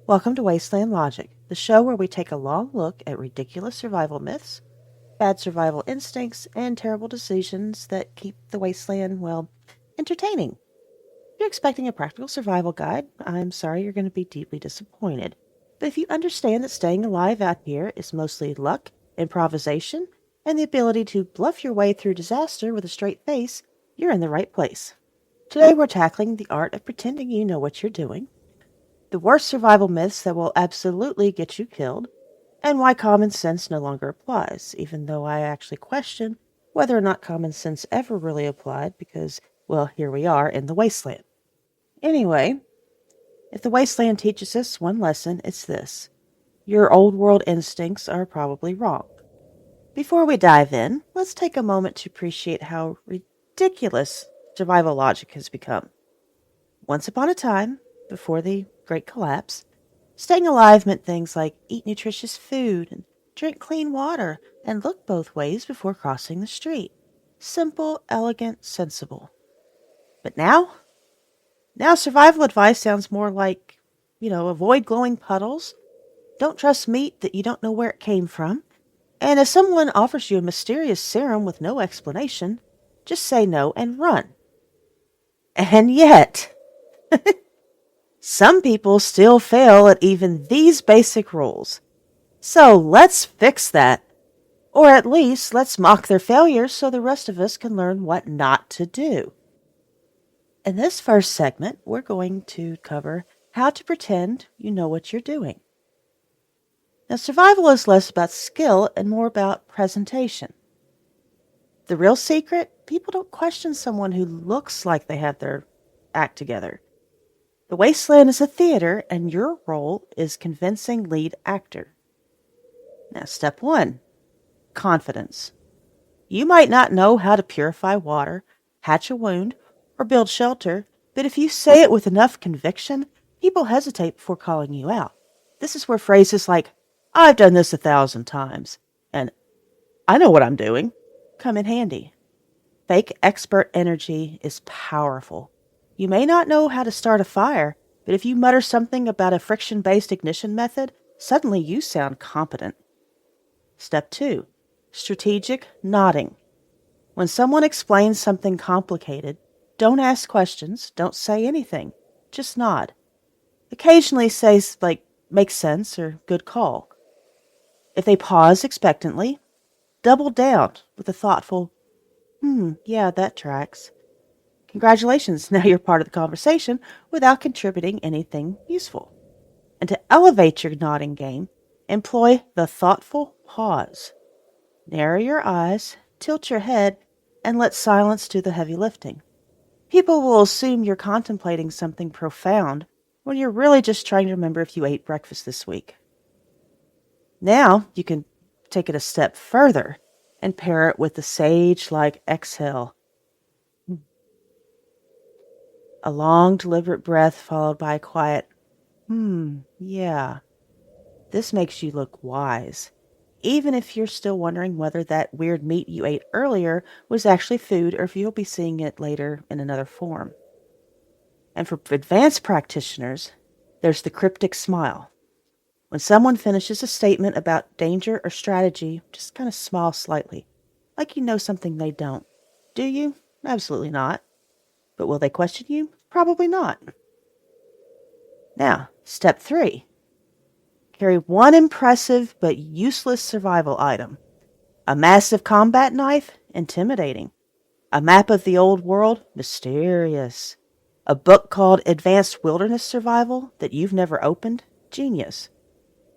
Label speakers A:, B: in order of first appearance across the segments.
A: Welcome to Wasteland Logic, the show where we take a long look at ridiculous survival myths, bad survival instincts, and terrible decisions that keep the wasteland, well, entertaining. If you're expecting a practical survival guide, I'm sorry you're going to be deeply disappointed. But if you understand that staying alive out here is mostly luck, improvisation, and the ability to bluff your way through disaster with a straight face, you're in the right place. Today we're tackling the art of pretending you know what you're doing, the worst survival myths that will absolutely get you killed, and why common sense no longer applies, even though I actually question whether or not common sense ever really applied because, well, here we are in the wasteland. Anyway, if the wasteland teaches us one lesson, it's this. Your old world instincts are probably wrong. Before we dive in, let's take a moment to appreciate how ridiculous survival logic has become. Once upon a time, before the Great Collapse, staying alive meant things like eat nutritious food and drink clean water and look both ways before crossing the street. Simple, elegant, sensible. But now survival advice sounds more like, avoid glowing puddles, don't trust meat that you don't know where it came from, and if someone offers you a mysterious serum with no explanation, just say no and run. And yet, some people still fail at even these basic rules. So let's fix that. Or at least let's mock their failures so the rest of us can learn what not to do. In this first segment, we're going to cover how to pretend you know what you're doing. Now, survival is less about skill and more about presentation. The real secret, people don't question someone who looks like they have their act together. The wasteland is a theater, and your role is convincing lead actor. Now, step 1, confidence. You might not know how to purify water, hatch a wound, or build shelter, but if you say it with enough conviction, people hesitate before calling you out. This is where phrases like, I've done this 1,000 times, and I know what I'm doing, come in handy. Fake expert energy is powerful. You may not know how to start a fire, but if you mutter something about a friction-based ignition method, suddenly you sound competent. Step 2, strategic nodding. When someone explains something complicated, don't ask questions, don't say anything, just nod. Occasionally say, makes sense or good call. If they pause expectantly, double down with a thoughtful, yeah, that tracks. Congratulations, now you're part of the conversation without contributing anything useful. And to elevate your nodding game, employ the thoughtful pause. Narrow your eyes, tilt your head, and let silence do the heavy lifting. People will assume you're contemplating something profound when you're really just trying to remember if you ate breakfast this week. Now you can take it a step further and pair it with the sage-like exhale. A long, deliberate breath followed by a quiet, yeah. This makes you look wise, even if you're still wondering whether that weird meat you ate earlier was actually food or if you'll be seeing it later in another form. And for advanced practitioners, there's the cryptic smile. When someone finishes a statement about danger or strategy, just kind of smile slightly, like you know something they don't. Do you? Absolutely not. But will they question you? Probably not. Now, step 3. Carry one impressive but useless survival item. A massive combat knife? Intimidating. A map of the old world? Mysterious. A book called Advanced Wilderness Survival that you've never opened? Genius.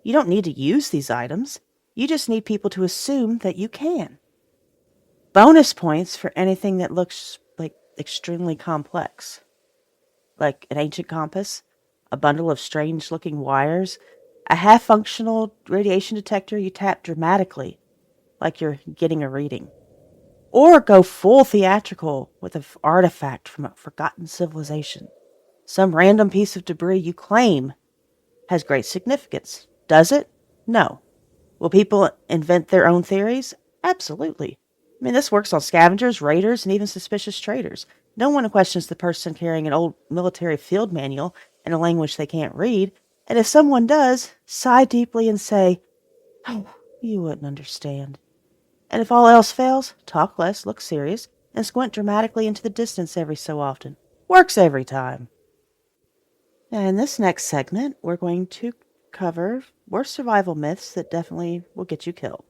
A: You don't need to use these items. You just need people to assume that you can. Bonus points for anything that looks extremely complex, like an ancient compass, a bundle of strange-looking wires, a half-functional radiation detector you tap dramatically, like you're getting a reading. Or go full theatrical with an artifact from a forgotten civilization. Some random piece of debris you claim has great significance. Does it? No. Will people invent their own theories? Absolutely. I mean, this works on scavengers, raiders, and even suspicious traders. No one questions the person carrying an old military field manual in a language they can't read. And if someone does, sigh deeply and say, "Oh, you wouldn't understand." And if all else fails, talk less, look serious, and squint dramatically into the distance every so often. Works every time. Now, in this next segment, we're going to cover worst survival myths that definitely will get you killed.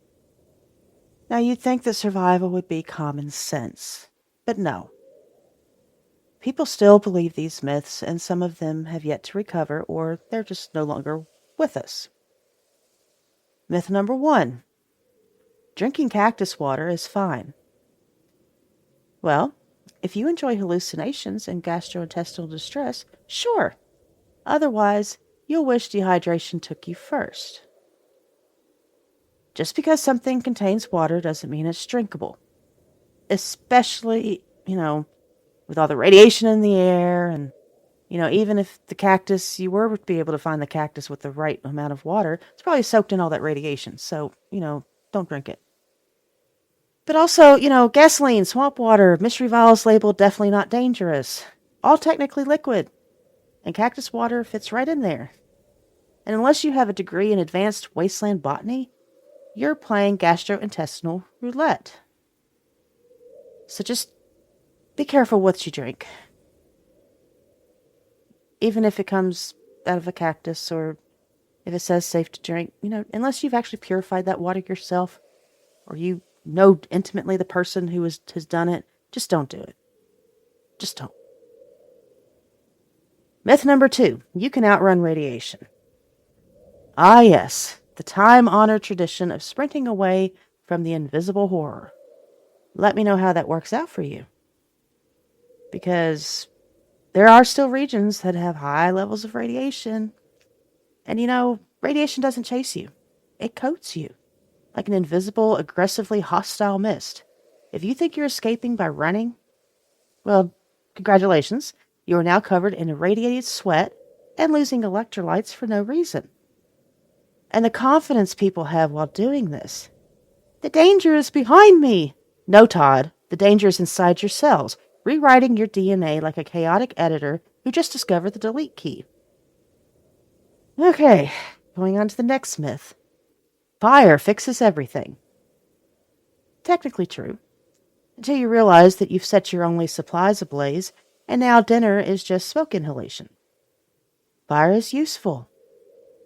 A: Now, you'd think that survival would be common sense, but no. People still believe these myths, and some of them have yet to recover, or they're just no longer with us. Myth number 1: drinking cactus water is fine. Well, if you enjoy hallucinations and gastrointestinal distress, sure. Otherwise, you'll wish dehydration took you first. Just because something contains water doesn't mean it's drinkable. Especially, with all the radiation in the air and, even if the cactus, you were to be able to find the cactus with the right amount of water, it's probably soaked in all that radiation. So, don't drink it. But also, gasoline, swamp water, mystery vials labeled definitely not dangerous. All technically liquid. And cactus water fits right in there. And unless you have a degree in advanced wasteland botany, you're playing gastrointestinal roulette. So just be careful what you drink. Even if it comes out of a cactus or if it says safe to drink, unless you've actually purified that water yourself or you know intimately the person who has done it, just don't do it. Just don't. Myth number 2: you can outrun radiation. Ah, yes, the time-honored tradition of sprinting away from the invisible horror. Let me know how that works out for you. Because there are still regions that have high levels of radiation. And radiation doesn't chase you. It coats you like an invisible, aggressively hostile mist. If you think you're escaping by running, well, congratulations. You are now covered in irradiated sweat and losing electrolytes for no reason. And the confidence people have while doing this. The danger is behind me. No, Todd, the danger is inside your cells, rewriting your DNA like a chaotic editor who just discovered the delete key. Okay, going on to the next myth. Fire fixes everything. Technically true, until you realize that you've set your only supplies ablaze, and now dinner is just smoke inhalation. Fire is useful.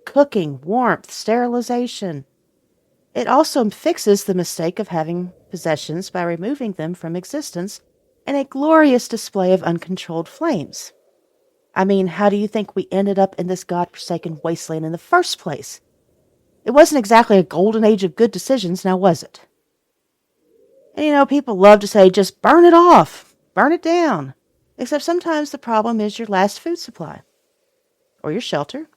A: Cooking, warmth, sterilization. It also fixes the mistake of having possessions by removing them from existence and a glorious display of uncontrolled flames. I mean, how do you think we ended up in this godforsaken wasteland in the first place? It wasn't exactly a golden age of good decisions, now was it? And people love to say, just burn it off, burn it down. Except sometimes the problem is your last food supply, or your shelter,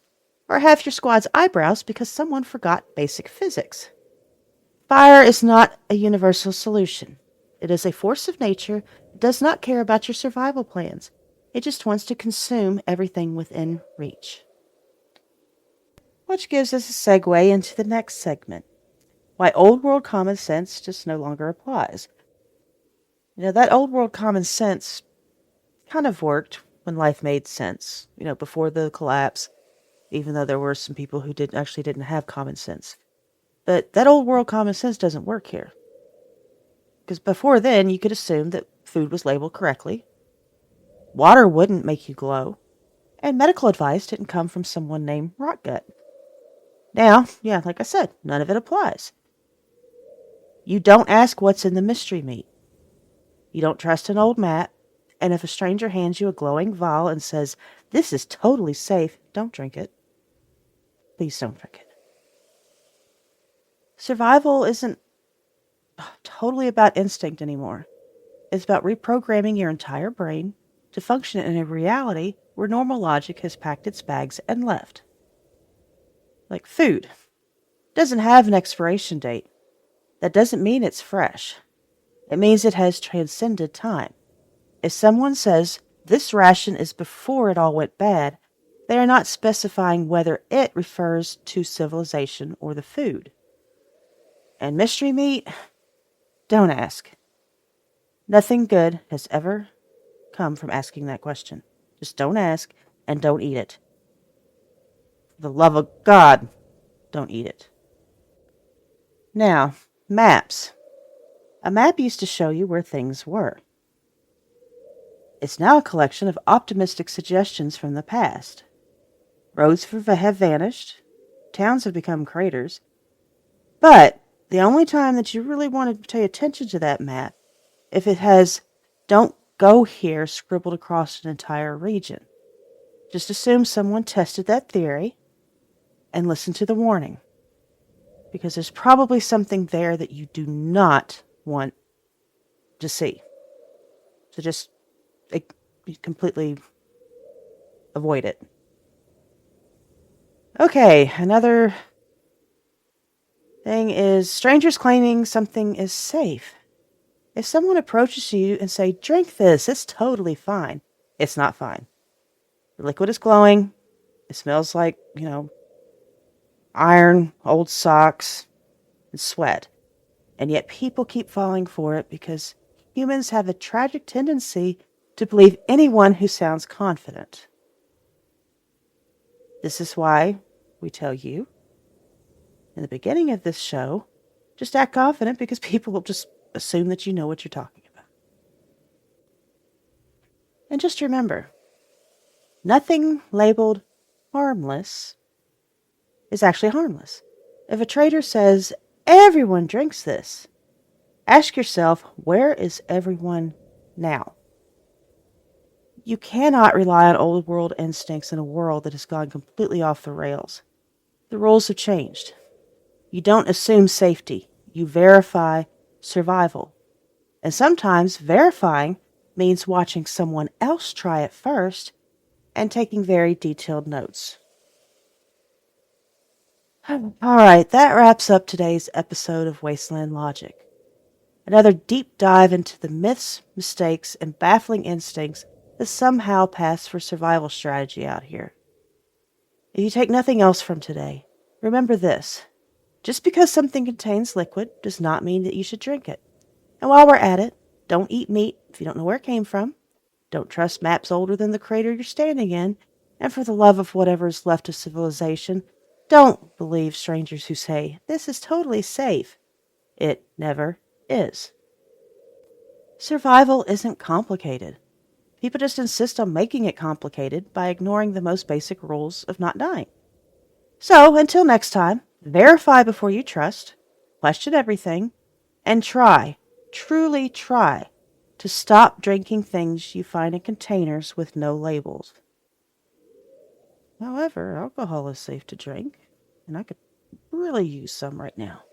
A: or half your squad's eyebrows because someone forgot basic physics. Fire is not a universal solution. It is a force of nature that does not care about your survival plans. It just wants to consume everything within reach. Which gives us a segue into the next segment. Why old world common sense just no longer applies. That old world common sense kind of worked when life made sense, before the collapse, even though there were some people who didn't have common sense. But that old world common sense doesn't work here. Because before then, you could assume that food was labeled correctly, water wouldn't make you glow, and medical advice didn't come from someone named Rotgut. Now, like I said, none of it applies. You don't ask what's in the mystery meat. You don't trust an old map, and if a stranger hands you a glowing vial and says, "This is totally safe," don't drink it. Please don't drink it. Survival isn't totally about instinct anymore. It's about reprogramming your entire brain to function in a reality where normal logic has packed its bags and left. Like food. It doesn't have an expiration date. That doesn't mean it's fresh. It means it has transcended time. If someone says, "This ration is before it all went bad," they are not specifying whether it refers to civilization or the food. And mystery meat? Don't ask. Nothing good has ever come from asking that question. Just don't ask and don't eat it. the love of God, don't eat it. Now, maps. A map used to show you where things were. It's now a collection of optimistic suggestions from the past. Roads have vanished, towns have become craters, but the only time that you really want to pay attention to that map if it has "Don't go here" scribbled across an entire region. Just assume someone tested that theory and listen to the warning, because there's probably something there that you do not want to see. So just completely avoid it. Okay, another thing is strangers claiming something is safe. If someone approaches you and say, "Drink this, it's totally fine," it's not fine. The liquid is glowing. It smells like, iron, old socks, and sweat. And yet people keep falling for it because humans have a tragic tendency to believe anyone who sounds confident. This is why we tell you in the beginning of this show, just act confident, because people will just assume that you know what you're talking about. And just remember, nothing labeled harmless is actually harmless. If a trader says, "Everyone drinks this," ask yourself, where is everyone now? You cannot rely on old world instincts in a world that has gone completely off the rails. The rules have changed. You don't assume safety. You verify survival. And sometimes verifying means watching someone else try it first and taking very detailed notes. All right, that wraps up today's episode of Wasteland Logic. Another deep dive into the myths, mistakes, and baffling instincts that somehow pass for survival strategy out here. If you take nothing else from today, remember this. Just because something contains liquid does not mean that you should drink it. And while we're at it, don't eat meat if you don't know where it came from. Don't trust maps older than the crater you're standing in. And for the love of whatever is left of civilization, don't believe strangers who say, "This is totally safe." It never is. Survival isn't complicated. People just insist on making it complicated by ignoring the most basic rules of not dying. So, until next time, verify before you trust, question everything, and truly try, to stop drinking things you find in containers with no labels. However, alcohol is safe to drink, and I could really use some right now.